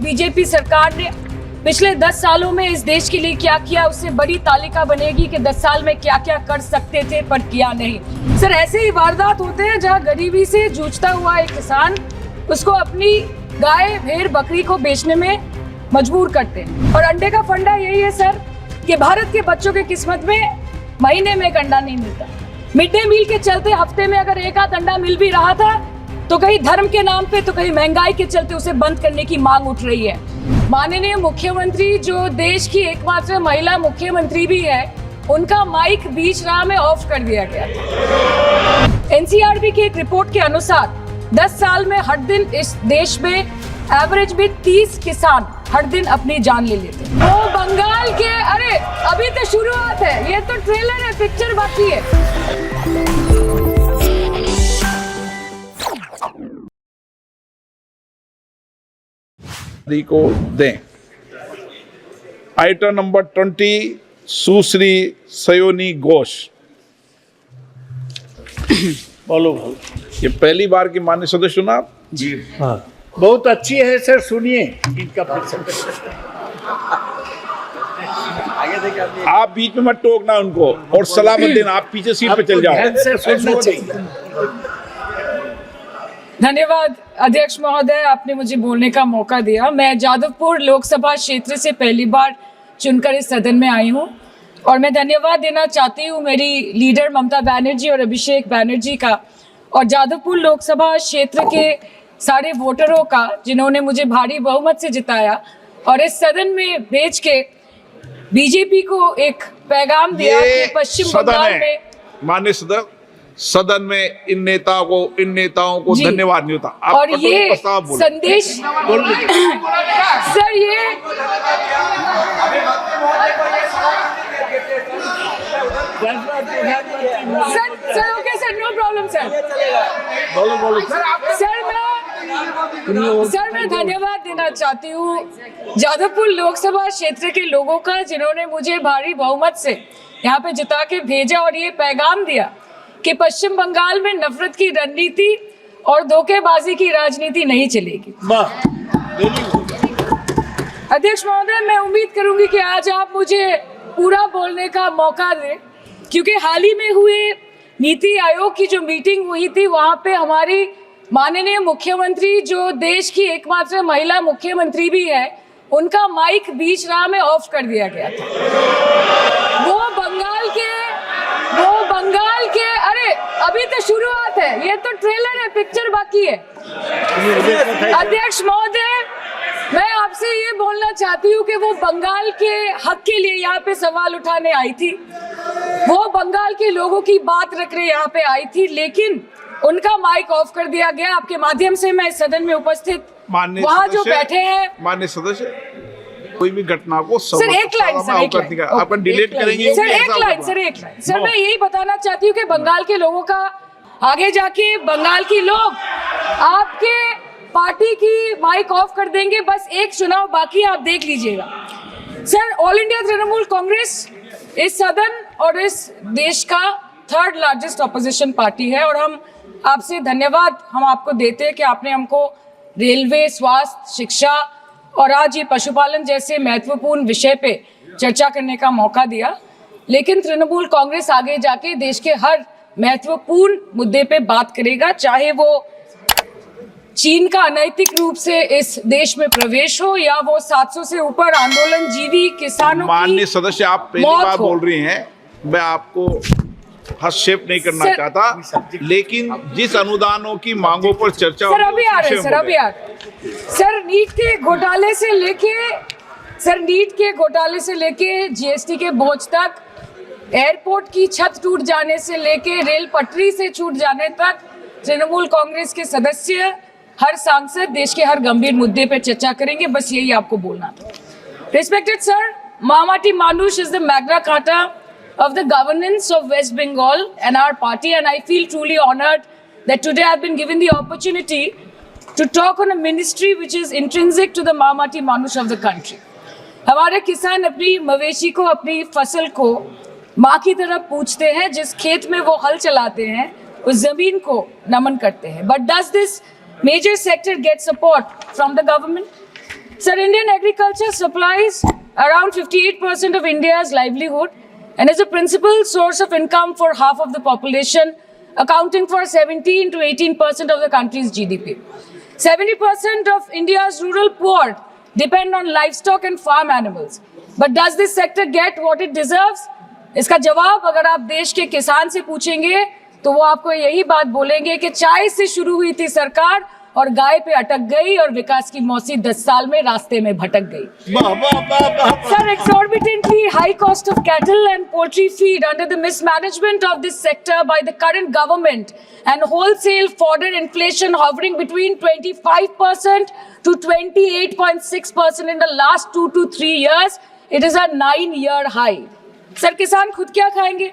BJP सरकार ने पिछले 10 सालों में इस देश के लिए क्या किया, उससे बड़ी तालिका बनेगी कि 10 साल में क्या क्या कर सकते थे पर किया नहीं। सर, ऐसे ही वारदात होते हैं जहां गरीबी से जूझता हुआ एक किसान उसको अपनी गाय भेड़ बकरी को बेचने में मजबूर करते हैं। और अंडे का फंडा यही है सर कि भारत के बच्चों की किस्मत में महीने में एक अंडा नहीं मिलता। मिड डे मील के चलते हफ्ते में अगर एक आध अंडा मिल भी रहा था तो कहीं धर्म के नाम पे तो कहीं महंगाई के चलते उसे बंद करने की मांग उठ रही है। माननीय मुख्यमंत्री जो देश की एकमात्र महिला मुख्यमंत्री भी है, उनका माइक बीच राह में ऑफ कर दिया गया था। एनसीआरबी की एक रिपोर्ट के अनुसार 10 साल में हर दिन इस देश में एवरेज में 30 किसान हर दिन अपनी जान ले लेते हैं। वो बंगाल के, अरे अभी तो शुरुआत है, ये तो ट्रेलर है, पिक्चर बाकी है। को दें। आइटम नंबर 20 सुश्री सयोनी घोष। बोलो। ये पहली बार की माननीय सदस्य चुना जी हाँ, बहुत अच्छी है सर, सुनिए इनका आप बीच में मत टोकना उनको और सलाह मत देना, आप पीछे सीट पे चल जाओ। धन्यवाद अध्यक्ष महोदय, आपने मुझे बोलने का मौका दिया। मैं जादवपुर लोकसभा क्षेत्र से पहली बार चुनकर इस सदन में आई हूँ और मैं धन्यवाद देना चाहती हूँ मेरी लीडर ममता बनर्जी और अभिषेक बनर्जी का और जादवपुर लोकसभा क्षेत्र के सारे वोटरों का, जिन्होंने मुझे भारी बहुमत से जिताया और इस सदन में भेज के बीजेपी को एक पैगाम दिया कि पश्चिम बंगाल में माननीय सदन में इन नेताओं को धन्यवाद नहीं होता। आप और ये संदेश सर, ये sir okay sir, no problem sir. Sir मैं धन्यवाद देना चाहती हूँ जादवपुर लोकसभा क्षेत्र के लोगों का, जिन्होंने मुझे भारी बहुमत से यहाँ पे जिता के भेजा और ये पैगाम दिया कि पश्चिम बंगाल में नफरत की रणनीति और धोखेबाजी की राजनीति नहीं चलेगी। अध्यक्ष महोदय, मैं उम्मीद करूंगी कि आज आप मुझे पूरा बोलने का मौका दें, क्योंकि हाल ही में हुए नीति आयोग की जो मीटिंग हुई थी, वहां पे हमारी माननीय मुख्यमंत्री जो देश की एकमात्र महिला मुख्यमंत्री भी है, उनका माइक बीच राह में ऑफ कर दिया गया था। वो बंगाल के, अरे अभी तो शुरुआत है, ये तो ट्रेलर है, पिक्चर बाकी है। अध्यक्ष महोदय, मैं आपसे ये बोलना चाहती हूँ कि वो बंगाल के हक के लिए यहाँ पे सवाल उठाने आई थी, वो बंगाल के लोगों की बात रखने यहाँ पे आई थी, लेकिन उनका माइक ऑफ कर दिया गया। आपके माध्यम से मैं इस सदन में उपस्थित वहाँ जो बैठे हैं माननीय सदस्य, कोई भी घटना को सर एक लाइन आपका डिलीट करेंगे सर, एक लाइन सर, मैं यही बताना चाहती हूँ कि बंगाल के लोगों का, आगे जाके बंगाल के लोग आपके पार्टी की माइक ऑफ कर देंगे, बस एक चुनाव बाकी, आप देख लीजिएगा। Sir, all India Trinamool Congress इस सदन और इस देश का 3rd लार्जेस्ट ऑपोजिशन पार्टी है और हम आपसे धन्यवाद हम आपको देते हैं कि आपने हमको रेलवे, स्वास्थ्य, शिक्षा और आज ये पशुपालन जैसे महत्वपूर्ण विषय पे चर्चा करने का मौका दिया। लेकिन तृणमूल कांग्रेस आगे जाके देश के हर महत्वपूर्ण मुद्दे पे बात करेगा, चाहे वो चीन का अनैतिक रूप से इस देश में प्रवेश हो या वो 700 से ऊपर आंदोलन जीवी किसानों की। माननीय सदस्य, आप पहली बार बोल रही हैं, मैं आपको हस्तक्षेप नहीं करना चाहता, लेकिन जिस अनुदानों की मांगों पर चर्चा सर अभी आ रहे हैं, सर नीट के घोटाले से लेके जीएसटी के बोझ तक, एयरपोर्ट की छत टूट जाने से लेके रेल पटरी से छूट जाने तक, तृणमूल कांग्रेस के सदस्य, हर सांसद देश के हर गंभीर मुद्दे पर चर्चा करेंगे। बस यही आपको बोलना था। रिस्पेक्टेड सर, महामती मानुष is the Magna carta of the governance of West Bengal and our party, and I feel truly honored that today I've been given the opportunity to talk on a ministry which is intrinsic to the Mahamati Manush of the country. हमारे किसान अपनी मवेशी को, अपनी फसल को माँ की तरह पूछते हैं, जिस खेत में वो हल चलाते हैं उस जमीन को नमन करते हैं। But does this major sector get support from the government? Sir, Indian agriculture supplies around 58% of India's livelihood and is a principal source of income for half of the population, accounting for 17 to 18% of the country's GDP. 70% of India's rural poor depend on livestock and farm animals. But does this sector get what it deserves? इसका जवाब अगर आप देश के किसान से पूछेंगे तो वो आपको यही बात बोलेंगे कि चाय से शुरू हुई थी सरकार और गाय पे अटक गई और विकास की मौसी 10 साल में रास्ते में भटक गई. Sir, exorbitantly high cost of cattle and poultry feed under the mismanagement of this sector by the current government and wholesale fodder inflation hovering between 25% to 28.6% in the last 2 to 3 years, it is a 9-year high. Sir, किसान खुद क्या खाएंगे?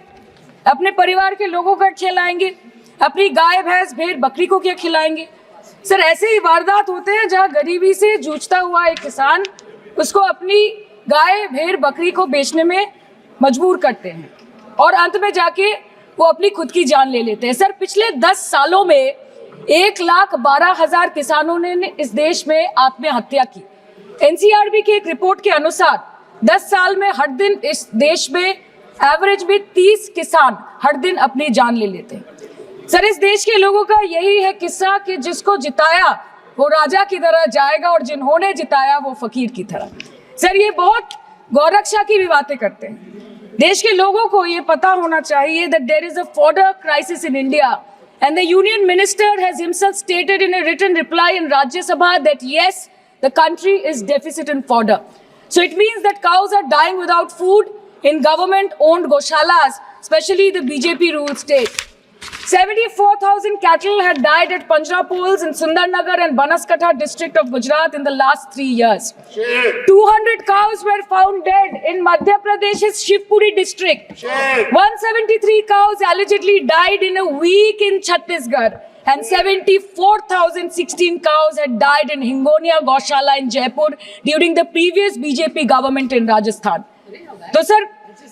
अपने परिवार के लोगों का खिलाएंगे? अपनी गाय भैंस भेड़ बकरी को क्या खिलाएंगे? सर, ऐसे ही वारदात होते हैं जहां गरीबी से जूझता हुआ एक किसान उसको अपनी गाय भेड़ बकरी को बेचने में मजबूर करते हैं और अंत में जाके वो अपनी खुद की जान ले लेते हैं. सर, पिछले 10 सालों में 1,12,000 किसानों ने इस देश में आत्महत्या की. एनसीआरबी की एक रिपोर्ट के अनुसार 10 साल में हर दिन इस देश में एवरेज में 30 किसान हर दिन अपनी जान ले लेते हैं. सर, इस देश के लोगों का यही है किस्सा कि जिसको जिताया वो राजा की तरह जाएगा और जिन्होंने जिताया वो फकीर की तरह. सर, ये बहुत गौरक्षा की भी बातें करते हैं. देश के लोगों को ये पता होना चाहिए that there is a fodder crisis in India and the union minister has himself stated in a written reply in Rajya Sabha that yes, the country is deficit in fodder. So it means that cows are dying without food in government-owned goshalas, especially the BJP-ruled state. 74,000 cattle had died at Panjrapols in Sundarnagar and Banaskantha district of Gujarat in the last 3 years. 200 cows were found dead in Madhya Pradesh's Shivpuri district. 173 cows allegedly died in a week in Chhattisgarh. And 74,016 cows had died in Hingonia Goshala in Jaipur during the previous BJP government in Rajasthan. तो sir,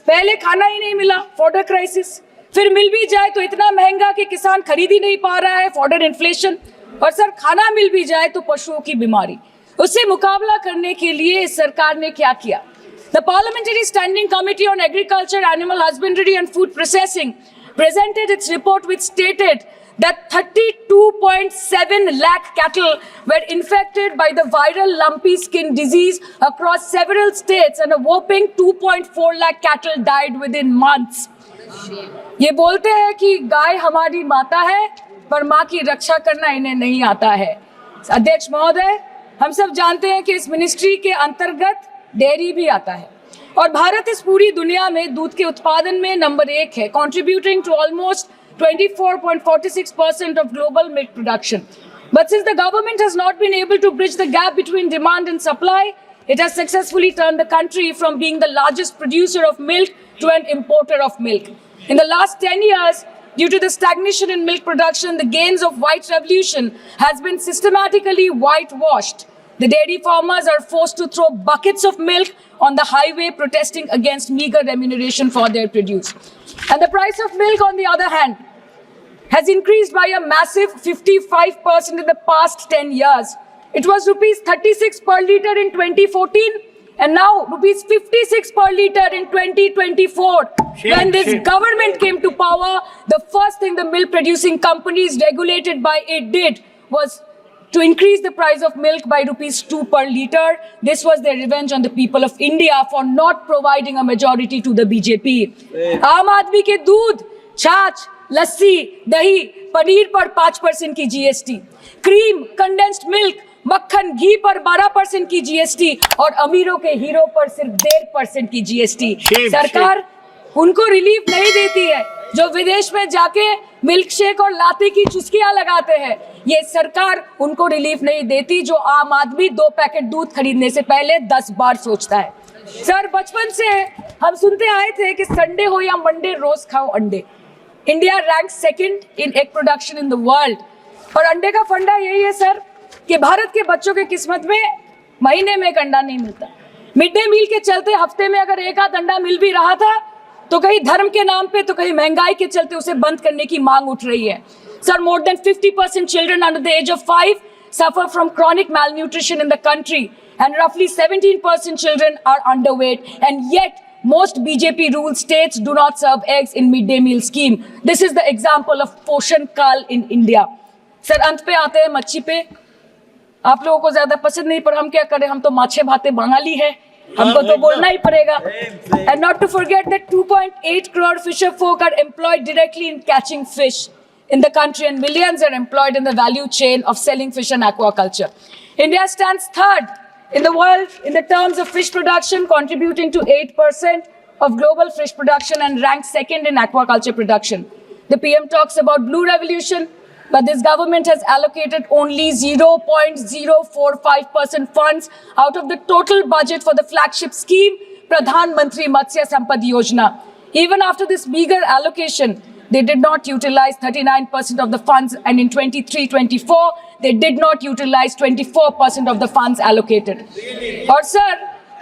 पहले खाना ही नहीं मिला, fodder crisis. फिर मिल भी जाए तो इतना महंगा कि किसान खरीद ही नहीं पा रहा है, फॉडर इन्फ्लेशन. और सर, खाना मिल भी जाए तो पशुओं की बीमारी. उससे मुकाबला करने के लिए इस सरकार ने क्या किया? The Parliamentary Standing Committee on Agriculture, Animal Husbandry and Food Processing presented its report which stated that 32.7 lakh cattle were infected by the viral lumpy skin disease across several states and a whopping 2.4 lakh cattle died within months. ये बोलते हैं कि गाय हमारी माता है पर माँ की रक्षा करना इन्हें नहीं आता है. अध्यक्ष महोदय, हम सब जानते हैं कि इस मिनिस्ट्री के अंतर्गत डेयरी भी आता है और भारत इस पूरी दुनिया में दूध के उत्पादन में नंबर 1 है, contributing to almost 24.46% of global milk production. But since the government has not been able to bridge the gap between demand and supply, it has successfully turned the country from being the largest producer of milk to an importer of milk. In the last 10 years, due to the stagnation in milk production, the gains of white revolution has been systematically whitewashed. The dairy farmers are forced to throw buckets of milk on the highway protesting against meager remuneration for their produce. And the price of milk, on the other hand, has increased by a massive 55% in the past 10 years. It was rupees 36 per litre in 2014 and now rupees 56 per litre in 2024. When this government came to power, the first thing the milk producing companies regulated by it did was to increase the price of milk by rupees 2 per litre. This was their revenge on the people of India for not providing a majority to the BJP. आम आदमी के दूध, छाछ, लस्सी, दही, पनीर पर 5% की GST, cream, condensed milk, मक्खन, घी पर 12% की GST और अमीरों के हीरो पर सिर्फ 1.5% की GST. सरकार उनको रिलीफ नहीं देती है जो विदेश में जाके मिल्क शेक और लाते की चुस्कियां लगाते हैं. ये सरकार उनको रिलीफ नहीं देती जो आम आदमी 2 पैकेट दूध खरीदने से पहले 10 बार सोचता है. सर, बचपन से हम सुनते आए थे कि संडे हो या मंडे रोज खाओ अंडे. India rank 2nd in egg production in the world. और अंडे का फंडा यही है सर कि भारत के बच्चों की किस्मत में महीने में एक अंडा नहीं मिलता. मिड डे मील के चलते हफ्ते में अगर एक आध अंडा मिल भी रहा था तो कहीं धर्म के नाम पे तो कहीं महंगाई के चलते उसे बंद करने की मांग उठ रही है. Sir, more than 50% children under the age of 5 suffer from chronic malnutrition in the country and roughly 17% children are underweight, and yet most BJP ruled states do not serve eggs in midday meal scheme. This is the example of Poshan Kal in India. Sir अंत पे आते हैं मच्छी पे. आप लोगों को ज्यादा पसंद नहीं, पर हम क्या करें, हम तो माछे भाते बंगाली है, हमको तो बोलना ही पड़ेगा. And not to forget that 2.8 crore fisher folk are employed directly in catching fish in the country, and millions are employed in the value chain of selling fish and aquaculture. India stands third in the world in the terms of fish production, contributing to 8% of global fish production, and ranks second in aquaculture production. The PM talks about blue revolution, but this government has allocated only 0.045% funds out of the total budget for the flagship scheme, Pradhan Mantri Matsya Sampad Yojana. Even after this meager allocation, they did not utilize 39% of the funds, and in 23-24, they did not utilize 24% of the funds allocated. और sir,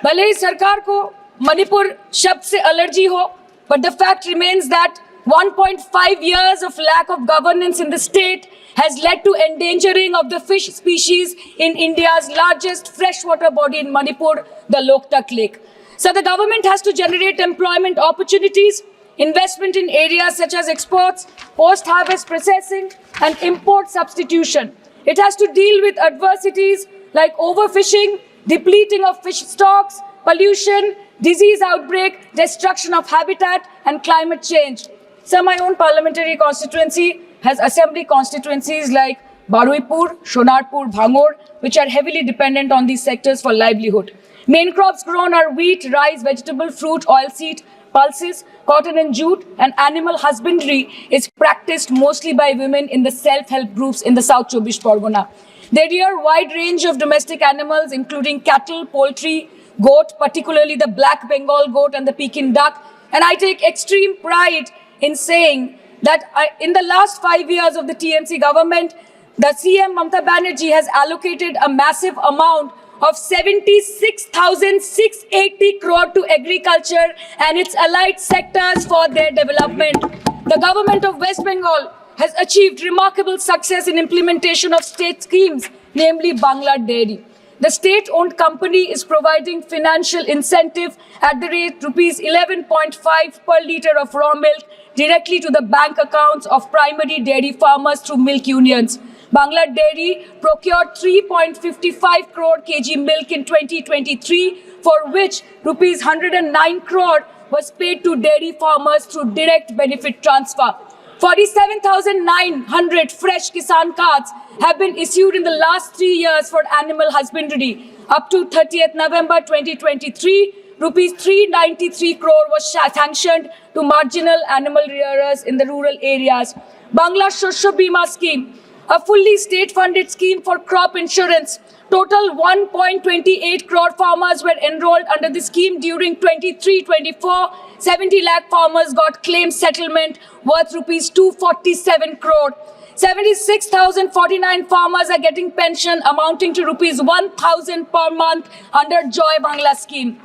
भले ही सरकार को मणिपुर शब्द से allergy हो, but the fact remains that 1.5 years of lack of governance in the state has led to endangering of the fish species in India's largest freshwater body in Manipur, the Loktak Lake. So the government has to generate employment opportunities, investment in areas such as exports, post-harvest processing, and import substitution. It has to deal with adversities like overfishing, depleting of fish stocks, pollution, disease outbreak, destruction of habitat, and climate change. So my own parliamentary constituency has assembly constituencies like Baruipur, Shonarpur, Bhangor, which are heavily dependent on these sectors for livelihood. Main crops grown are wheat, rice, vegetable, fruit, oilseed, pulses, cotton and jute, and animal husbandry is practiced mostly by women in the self-help groups in the South Chobbish Pargona. They rear a wide range of domestic animals, including cattle, poultry, goat, particularly the black Bengal goat and the Pekin duck. And I take extreme pride in saying that in the last 5 years of the TMC government, the CM Mamata Banerjee has allocated a massive amount of 76,680 crore to agriculture and its allied sectors for their development. The government of West Bengal has achieved remarkable success in implementation of state schemes, namely Bangla Dairy. The state-owned company is providing financial incentive at the rate rupees 11.5 per litre of raw milk directly to the bank accounts of primary dairy farmers through milk unions. Bangla Dairy procured 3.55 crore kg milk in 2023, for which rupees 109 crore was paid to dairy farmers through direct benefit transfer. 47,900 fresh Kisan cards have been issued in the last 3 years for animal husbandry. Up to 30th November 2023, rupees 393 crore was sanctioned to marginal animal rearers in the rural areas. Bangla Shosho Bima scheme, a fully state-funded scheme for crop insurance. Total 1.28 crore farmers were enrolled under the scheme during 23-24. 70 lakh farmers got claim settlement worth rupees 247 crore. 76,049 farmers are getting pension amounting to rupees 1,000 per month under Joy Bangla scheme.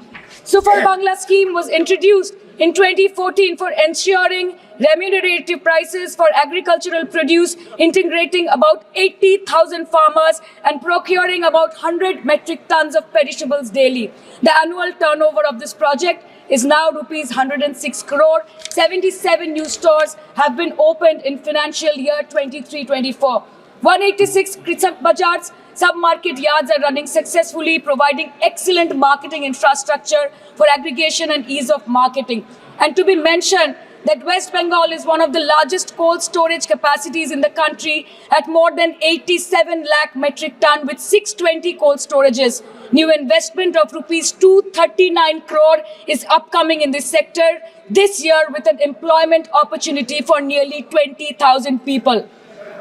Super Bangla scheme was introduced in 2014 for ensuring remunerative prices for agricultural produce, integrating about 80,000 farmers and procuring about 100 metric tons of perishables daily. The annual turnover of this project is now rupees 106 crore. 77 new stores have been opened in financial year 23-24. 186 Krisak Bazars sub-market yards are running successfully, providing excellent marketing infrastructure for aggregation and ease of marketing. And to be mentioned that West Bengal is one of the largest cold storage capacities in the country at more than 87 lakh metric ton with 620 cold storages. New investment of rupees 239 crore is upcoming in this sector this year with an employment opportunity for nearly 20,000 people.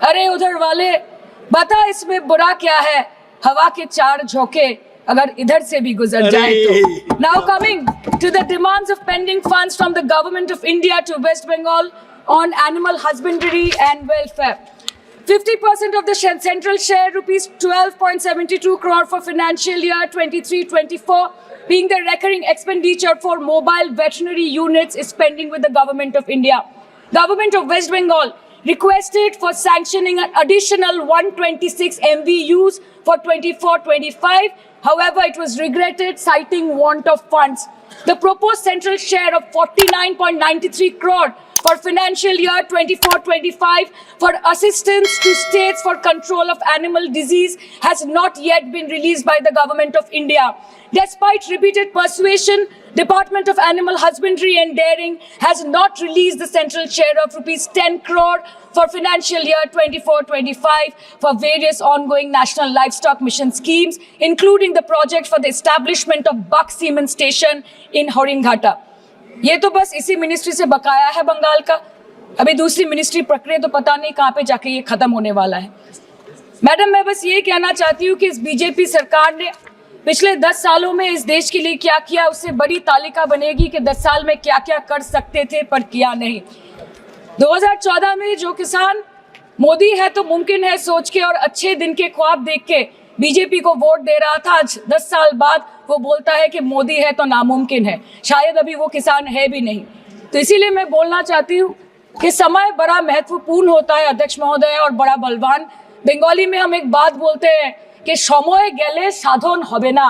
अरे उधर वाले बता इसमें बुरा क्या है, हवा के चार झोंके अगर इधर से भी गुजर जाए तो. Now coming to the demands of pending funds from the government of India to West Bengal on animal husbandry and welfare. 50% of the central share, rupees 12.72 crore for financial year 23-24, being the recurring expenditure for mobile veterinary units is pending with the government of India. Government of West Bengal requested for sanctioning an additional 126 MVUs for 24-25. However, it was regretted, citing want of funds. The proposed central share of 49.93 crore for financial year 24-25 for assistance to states for control of animal disease has not yet been released by the Government of India. Despite repeated persuasion, Department of Animal Husbandry and Dairying has not released the central share of rupees 10 crore for financial year 24-25 for various ongoing national livestock mission schemes, including the project for the establishment of Buck Semen Station in Horinghata. ये तो बस इसी ministry से बकाया है बंगाल का। अभी दूसरी मिनिस्ट्री प्रक्रिया तो पता नहीं कहाँ पे जाके ये खत्म होने वाला है। मैडम, मैं बस ये कहना चाहती हूँ कि इस बीजेपी सरकार ने पिछले 10 सालों में इस देश के लिए क्या किया, उससे बड़ी तालिका बनेगी कि 10 साल में क्या क्या कर सकते थे पर किया नहीं। 2014 में जो किसान मोदी है तो मुमकिन है सोच के और अच्छे दिन के ख्वाब देख के बीजेपी को वोट दे रहा था, आज 10 साल बाद वो बोलता है कि मोदी है तो नामुमकिन है। शायद अभी वो किसान है भी नहीं। तो इसीलिए मैं बोलना चाहती हूँ कि समय बड़ा महत्वपूर्ण होता है अध्यक्ष महोदय और बड़ा बलवान। बंगाली में हम एक बात बोलते हैं कि समय गेले साधन होबे ना।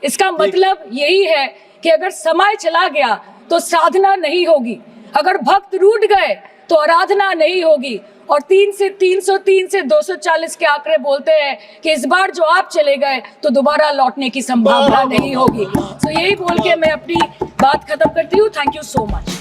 इसका मतलब यही है कि अगर समय चला गया तो साधना नहीं होगी, अगर भक्त रूठ गए तो आराधना नहीं होगी। और 3 से 303 से 240 के आंकड़े बोलते हैं कि इस बार जो आप चले गए तो दोबारा लौटने की संभावना नहीं होगी। तो यही बोल के मैं अपनी बात खत्म करती हूँ। Thank you so much.